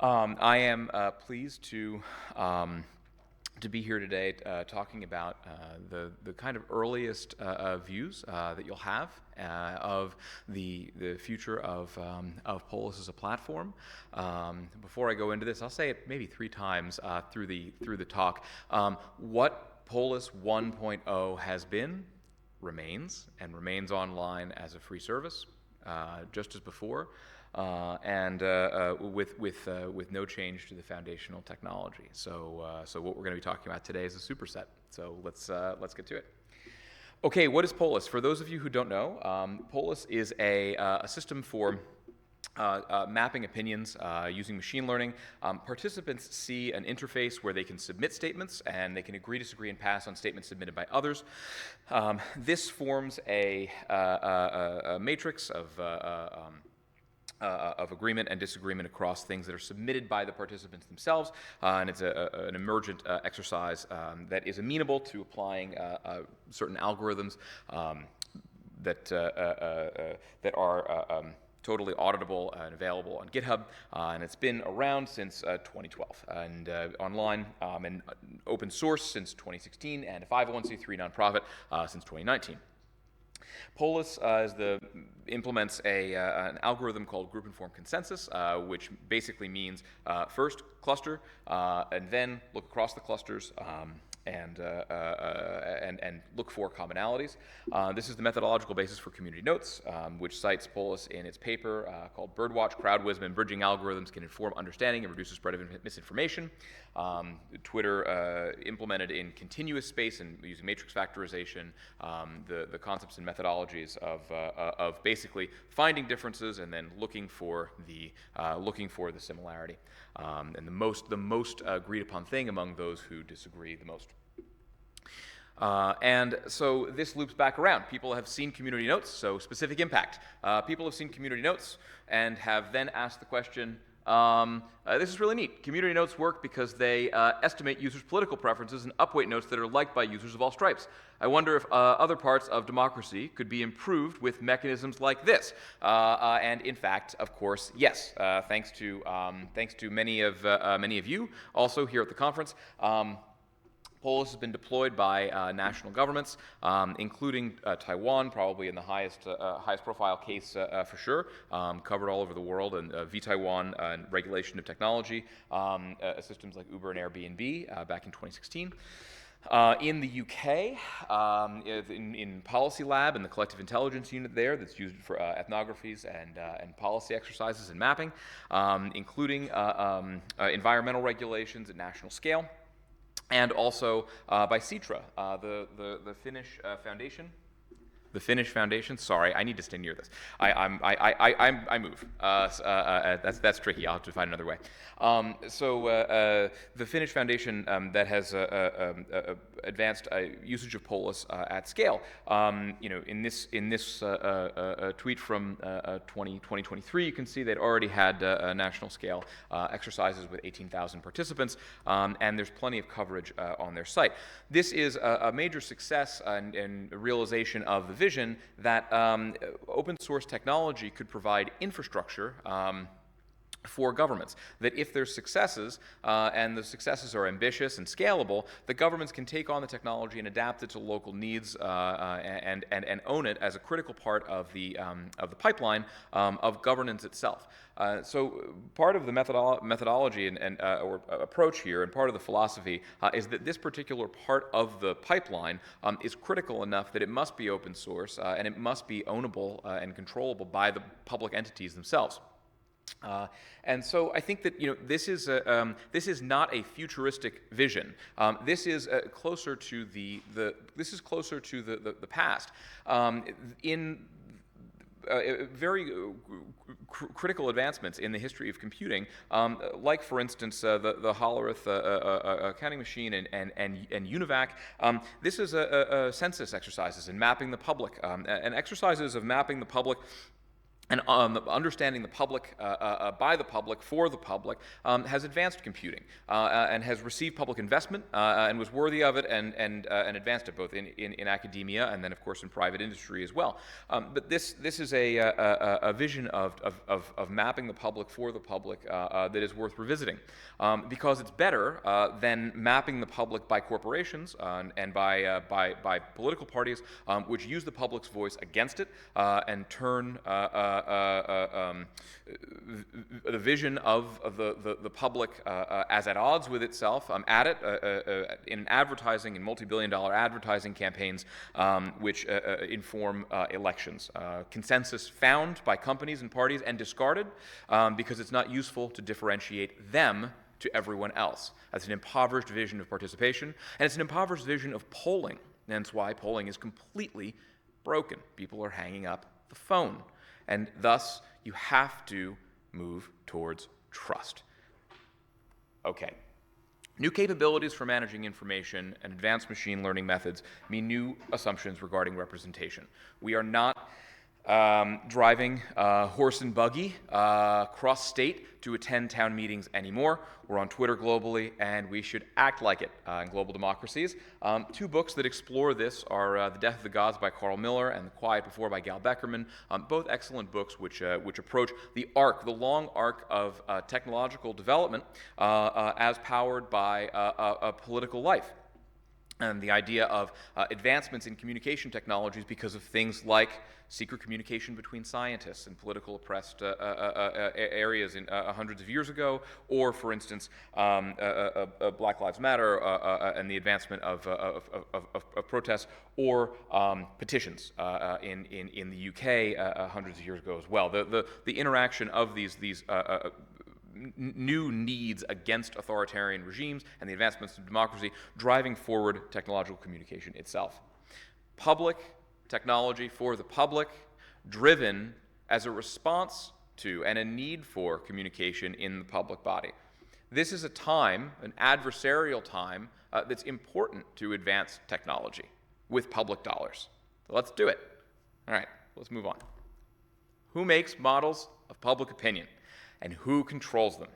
I am pleased to be here today talking about the kind of earliest views that you'll have of the future of Polis as a platform. Before I go into this, I'll say it maybe 3 times through the talk. What Polis 1.0 has been, remains online as a free service, just as before. And with no change to the foundational technology. So what we're going to be talking about today is a superset. So let's get to it. Okay, what is Polis? For those of you who don't know, Polis is a system for mapping opinions using machine learning. Participants see an interface where they can submit statements, and they can agree, disagree, and pass on statements submitted by others. This forms a matrix of agreement and disagreement across things that are submitted by the participants themselves, and it's an emergent exercise that is amenable to applying certain algorithms that are totally auditable and available on GitHub, and it's been around since 2012, and online and open source since 2016, and a 501c3 nonprofit since 2019. Polis implements an algorithm called group-informed consensus, which basically means first cluster, and then look across the clusters and look for commonalities. This is the methodological basis for community notes, which cites Polis in its paper called Birdwatch: Crowd Wisdom and Bridging Algorithms Can Inform Understanding and Reduce the Spread of Misinformation. Twitter implemented in continuous space and using matrix factorization the concepts and methodologies of basically finding differences and then looking for the similarity, and the most agreed upon thing among those who disagree the most. And so this loops back around. People have seen community notes, so specific impact. People have seen community notes and have then asked the question, this is really neat. Community notes work because they estimate users' political preferences and upweight notes that are liked by users of all stripes. I wonder if other parts of democracy could be improved with mechanisms like this. And in fact, of course, yes. Thanks to many of you also here at the conference. Polis has been deployed by national governments, including Taiwan, probably in the highest profile case for sure, covered all over the world, and V-Taiwan and regulation of technology, systems like Uber and Airbnb back in 2016. In the UK, in Policy Lab and the collective intelligence unit there that's used for ethnographies and policy exercises and mapping, including environmental regulations at national scale. And also by Citra, the Finnish foundation. The Finnish foundation. Sorry, I need to stay near this. I move. That's tricky. I'll have to find another way. So the Finnish foundation that has advanced usage of Polis at scale. In this tweet from 2023, you can see they'd already had national scale exercises with 18,000 participants, and there's plenty of coverage on their site. This is a major success and realization of the vision that open source technology could provide infrastructure for governments, that if there's successes, and the successes are ambitious and scalable, the governments can take on the technology and adapt it to local needs and own it as a critical part of the pipeline of governance itself. So part of the methodology or approach here, and part of the philosophy, is that this particular part of the pipeline is critical enough that it must be open source and it must be ownable and controllable by the public entities themselves. And so I think that this is not a futuristic vision. This is closer to the past. In very critical advancements in the history of computing, like for instance the Hollerith counting machine and UNIVAC. This is census exercises and mapping the public, and exercises of mapping the public and understanding the public by the public for the public has advanced computing and has received public investment and was worthy of it and advanced it both in academia and then of course in private industry as well. But this is a vision of mapping the public for the public that is worth revisiting because it's better than mapping the public by corporations and by political parties which use the public's voice against it and turn the vision of the public as at odds with itself, at it in advertising, in multi-billion-dollar advertising campaigns which inform elections. Consensus found by companies and parties and discarded because it's not useful to differentiate them to everyone else. That's an impoverished vision of participation, and it's an impoverished vision of polling. And that's why polling is completely broken. People are hanging up the phone. And thus, you have to move towards trust. Okay. New capabilities for managing information and advanced machine learning methods mean new assumptions regarding representation. We are not driving horse and buggy cross-state to attend town meetings anymore. We're on Twitter globally, and we should act like it in global democracies. Two books that explore this are The Death of the Gods by Carl Miller and The Quiet Before by Gal Beckerman, both excellent books which approach the long arc of technological development as powered by a political life. And the idea of advancements in communication technologies because of things like secret communication between scientists in political oppressed areas hundreds of years ago, or, for instance, Black Lives Matter and the advancement of protests, or petitions in the UK hundreds of years ago as well. The interaction of these new needs against authoritarian regimes and the advancements of democracy driving forward technological communication itself. Public technology for the public, driven as a response to and a need for communication in the public body. This is a time, an adversarial time, that's important to advance technology with public dollars. So let's do it. All right, let's move on. Who makes models of public opinion? And who controls them?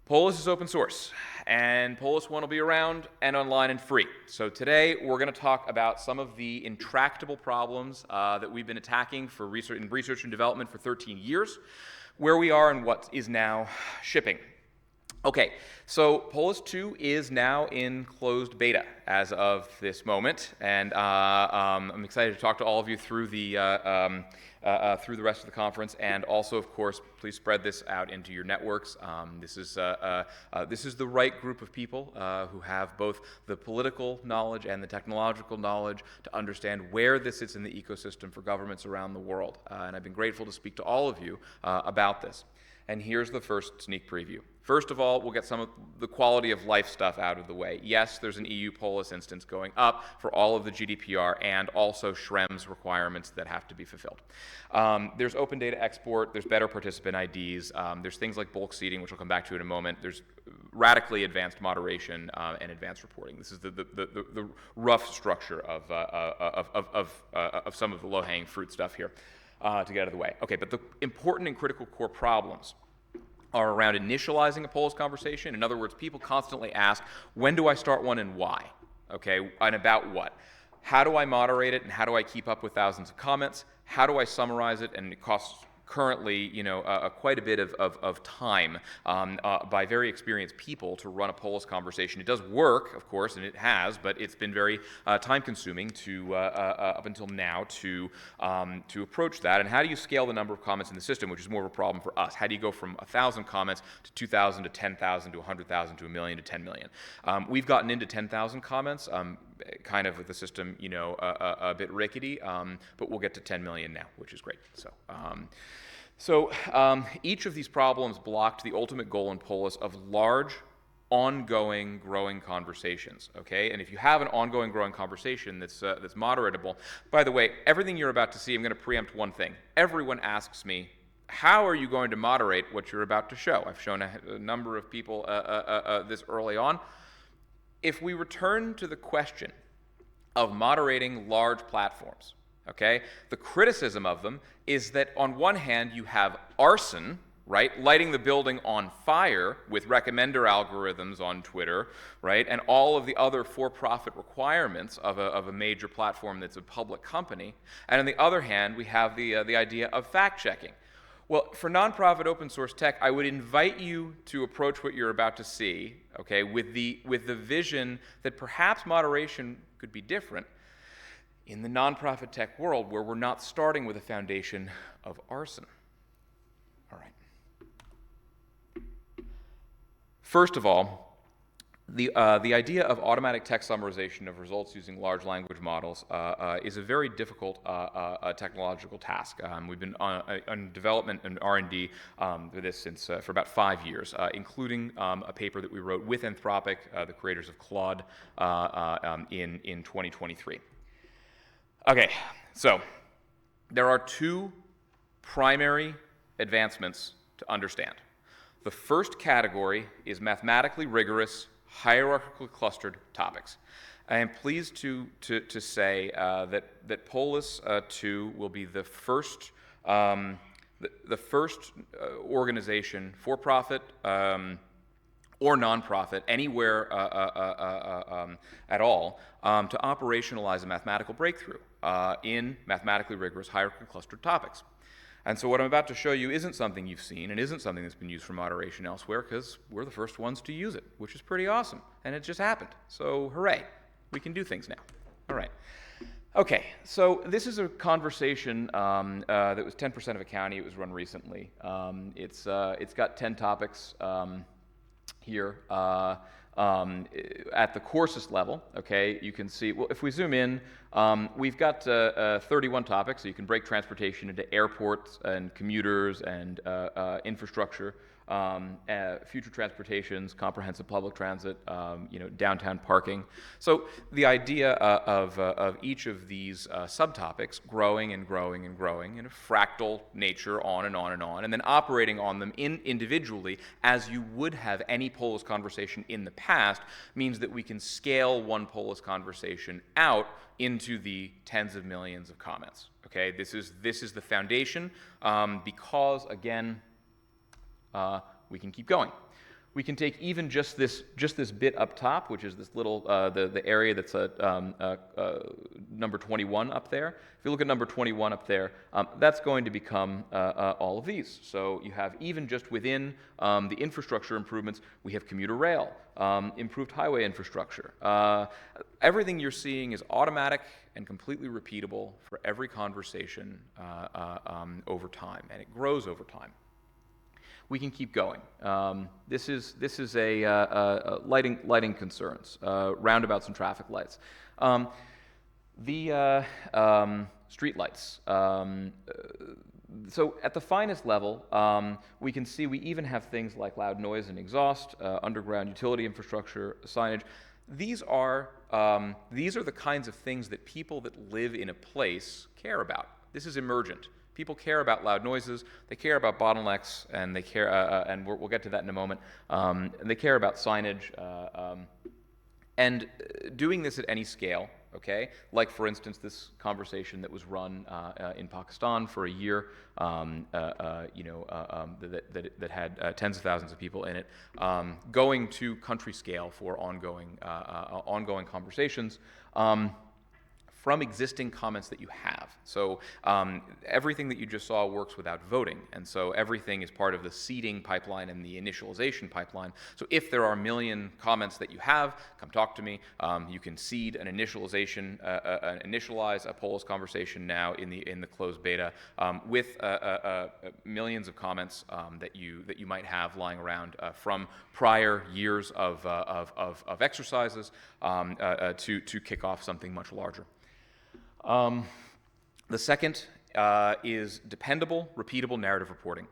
Polis is open source, and Polis 1 will be around and online and free. So today we're going to talk about some of the intractable problems that we've been attacking for research and development for 13 years, where we are and what is now shipping. Okay, so Polis 2 is now in closed beta as of this moment, and I'm excited to talk to all of you through the rest of the conference, and also, of course, please spread this out into your networks. This is the right group of people who have both the political knowledge and the technological knowledge to understand where this sits in the ecosystem for governments around the world, and I've been grateful to speak to all of you about this. And here's the first sneak preview. First of all, we'll get some of the quality of life stuff out of the way. Yes, there's an EU Polis instance going up for all of the GDPR and also Schrems requirements that have to be fulfilled. There's open data export, there's better participant IDs, there's things like bulk seeding, which we'll come back to in a moment. There's radically advanced moderation and advanced reporting. This is the rough structure of some of the low-hanging fruit stuff here. To get out of the way. Okay, but the important and critical core problems are around initializing a Polis conversation. In other words, people constantly ask, when do I start one and why? Okay, and about what? How do I moderate it and how do I keep up with thousands of comments? How do I summarize it? And it costs currently, quite a bit of time by very experienced people to run a Polis conversation. It does work, of course, and it has, but it's been very time-consuming to up until now to approach that. And how do you scale the number of comments in the system, which is more of a problem for us? How do you go from 1,000 comments to 2,000 to 10,000 to 100,000 to 1 million to 10 million? We've gotten into 10,000 comments. Kind of with the system, a bit rickety, but we'll get to 10 million now, which is great. So each of these problems blocked the ultimate goal in Polis of large, ongoing, growing conversations. Okay, and if you have an ongoing, growing conversation that's moderatable, by the way, everything you're about to see, I'm going to preempt one thing. Everyone asks me, how are you going to moderate what you're about to show? I've shown a number of people this early on. If we return to the question of moderating large platforms, okay? The criticism of them is that on one hand you have arson, right, lighting the building on fire with recommender algorithms on Twitter, right, and all of the other for-profit requirements of a major platform that's a public company. And on the other hand, we have the idea of fact-checking. Well, for nonprofit open source tech, I would invite you to approach what you're about to see, okay, with the vision that perhaps moderation could be different in the nonprofit tech world, where we're not starting with a foundation of arson. All right. First of all, the idea of automatic text summarization of results using large language models is a very difficult technological task. We've been on development and R&D for this since for about 5 years, including a paper that we wrote with Anthropic, the creators of Claude, in 2023. Okay, so there are two primary advancements to understand. The first category is mathematically rigorous, hierarchically clustered topics. I am pleased to say that Polis 2 will be the first organization, for-profit or nonprofit, anywhere at all, to operationalize a mathematical breakthrough in mathematically rigorous, hierarchically clustered topics. And so what I'm about to show you isn't something you've seen and isn't something that's been used for moderation elsewhere, because we're the first ones to use it, which is pretty awesome. And it just happened. So hooray, we can do things now. All right. Okay, so this is a conversation that was 10% of a county. It was run recently. It's got 10 topics here. At the coarsest level, okay, you can see, well, if we zoom in, we've got 31 topics, so you can break transportation into airports and commuters and infrastructure, future transportations, comprehensive public transit, downtown parking. So the idea of each of these subtopics growing and growing and growing in a fractal nature, on and on and on, and then operating on them individually as you would have any Polis conversation in the past, means that we can scale one Polis conversation out into the tens of millions of comments. Okay, this is the foundation, because again, we can keep going. We can take even just this bit up top, which is this little the area that's number 21 up there. If you look at number 21 up there, that's going to become all of these. So you have, even just within the infrastructure improvements, we have commuter rail, improved highway infrastructure. Everything you're seeing is automatic and completely repeatable for every conversation over time, and it grows over time. We can keep going. This is a lighting concerns, roundabouts and traffic lights. The street lights. So at the finest level, we can see we even have things like loud noise and exhaust, underground utility infrastructure, signage. These are the kinds of things that people that live in a place care about. This is emergent. People care about loud noises, they care about bottlenecks, and they care, and we'll get to that in a moment, and they care about signage, and doing this at any scale, okay? Like, for instance, this conversation that was run in Pakistan for a year, that had tens of thousands of people in it, going to country scale for ongoing conversations. From existing comments that you have. So everything that you just saw works without voting, and so everything is part of the seeding pipeline and the initialization pipeline. So if there are a million comments that you have, come talk to me. You can seed an initialization, initialize a Polis conversation now in the closed beta with millions of comments that you might have lying around from prior years of exercises to kick off something much larger. The second is dependable, repeatable narrative reporting.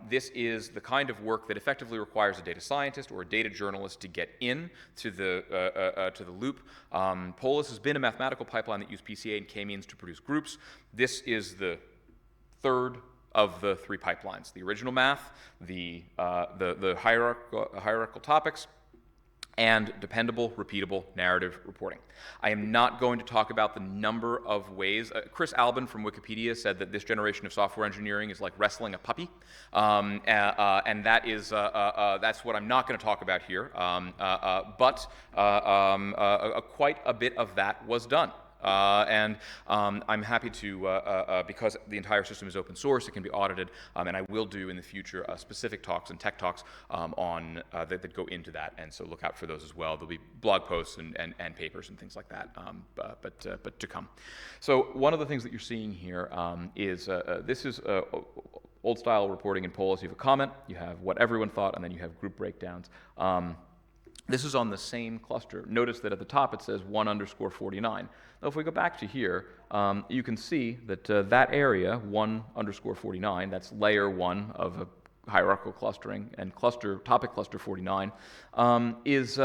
This is the kind of work that effectively requires a data scientist or a data journalist to get in to the loop. Polis has been a mathematical pipeline that used PCA and k-means to produce groups. This is the third of the three pipelines: the original math, the hierarchical topics, and dependable, repeatable narrative reporting. I am not going to talk about the number of ways. Chris Albin from Wikipedia said that this generation of software engineering is like wrestling a puppy, and that is that's what I'm not going to talk about here. But quite a bit of that was done. And I'm happy to, because the entire system is open source, it can be audited, and I will do in the future specific talks and tech talks on that go into that, and so look out for those as well. There'll be blog posts and papers and things like that, but to come. So one of the things that you're seeing here is this is old style reporting in Polis. You have a comment, you have what everyone thought, and then you have group breakdowns. This is on the same cluster. Notice that at the top it says 1_49. Now, if we go back to here, you can see that that area, 1_49, that's layer 1 of a hierarchical clustering, and topic cluster 49, is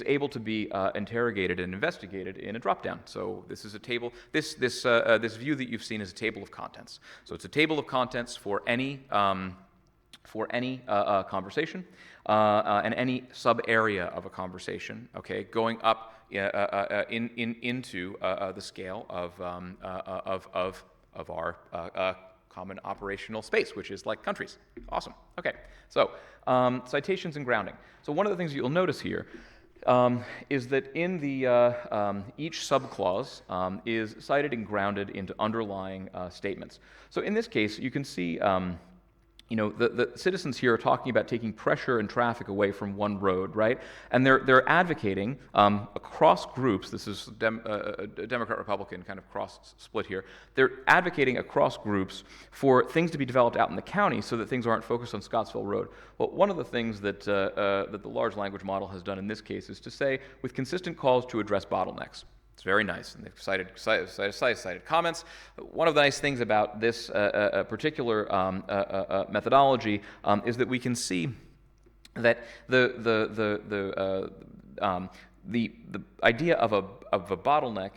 able to be interrogated and investigated in a dropdown. So this is a table. This view that you've seen is a table of contents. So it's a table of contents for any conversation and any sub-area of a conversation, okay, going up into the scale of our common operational space, which is like countries. Awesome. Okay, so citations and grounding. So one of the things you'll notice here is that in the each subclause is cited and grounded into underlying statements. So in this case, you can see the citizens here are talking about taking pressure and traffic away from one road, right? And they're advocating across groups. This is Democrat-Republican kind of cross split here. They're advocating across groups for things to be developed out in the county so that things aren't focused on Scottsville Road. Well, one of the things that that the large language model has done in this case is to say, with consistent calls to address bottlenecks. It's very nice, and they've cited comments. One of the nice things about this particular methodology is that we can see that the idea of a bottleneck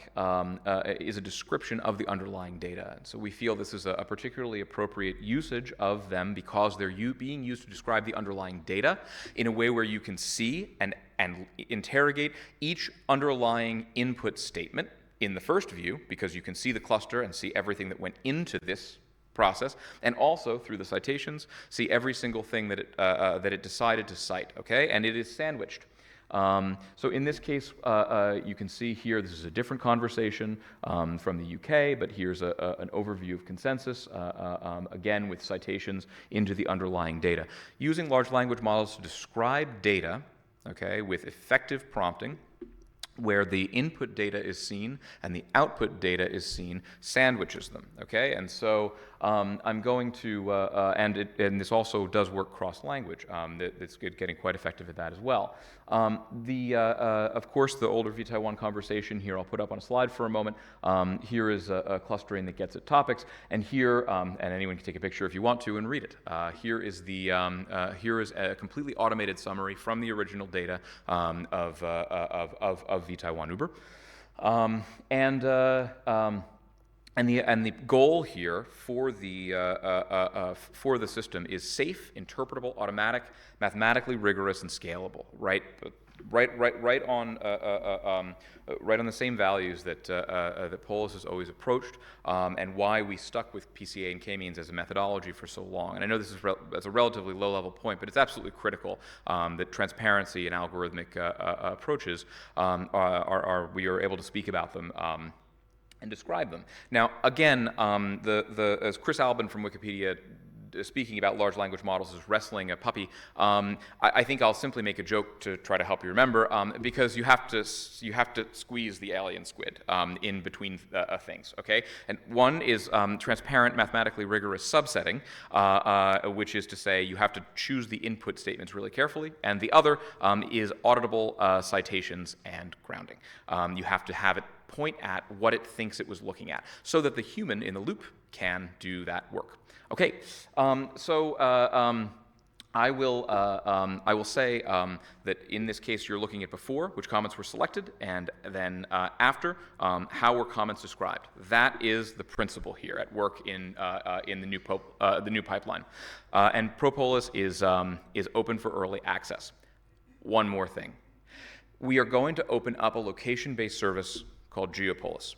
is a description of the underlying data. And so we feel this is a particularly appropriate usage of them because they're being used to describe the underlying data in a way where you can see and interrogate each underlying input statement in the first view, because you can see the cluster and see everything that went into this process, and also through the citations, see every single thing that it decided to cite, okay? And it is sandwiched. So in this case, you can see here, this is a different conversation from the UK, but here's an overview of consensus, again with citations into the underlying data. Using large language models to describe data, okay, with effective prompting, where the input data is seen and the output data is seen, sandwiches them, okay? And so I'm going to, and this also does work cross-language. It's getting quite effective at that as well. Of course, the older V-Taiwan conversation here I'll put up on a slide for a moment. Here is a clustering that gets at topics, and here, and anyone can take a picture if you want to and read it. Here is a completely automated summary from the original data of V-Taiwan Uber. And the goal here for the system is safe, interpretable, automatic, mathematically rigorous, and scalable. Right on the same values that Polis has always approached, and why we stuck with PCA and k-means as a methodology for so long. And I know this is that's a relatively low-level point, but it's absolutely critical that transparency and algorithmic approaches we are able to speak about them. And describe them. Now, again, as Chris Albin from Wikipedia speaking about large language models as wrestling a puppy, I think I'll simply make a joke to try to help you remember, because you have to squeeze the alien squid in between things. Okay, and one is transparent, mathematically rigorous subsetting, which is to say you have to choose the input statements really carefully, and the other is auditable citations and grounding. You have to have it point at what it thinks it was looking at, so that the human in the loop can do that work. Okay, I will say that in this case you're looking at before, which comments were selected, and then after, how were comments described. That is the principle here at work in the new pipeline, and Polis is open for early access. one more thing. We are going to open up a location-based service called Polis.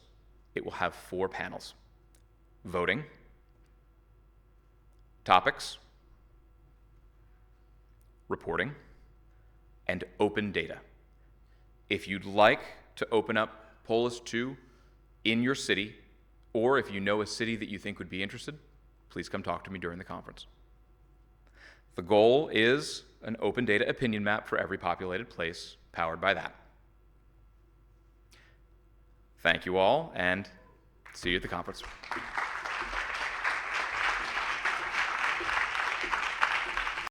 It will have 4 panels: voting, topics, reporting, and open data. If you'd like to open up Polis 2 in your city, or if you know a city that you think would be interested, please come talk to me during the conference. The goal is an open data opinion map for every populated place powered by that. Thank you all, and see you at the conference.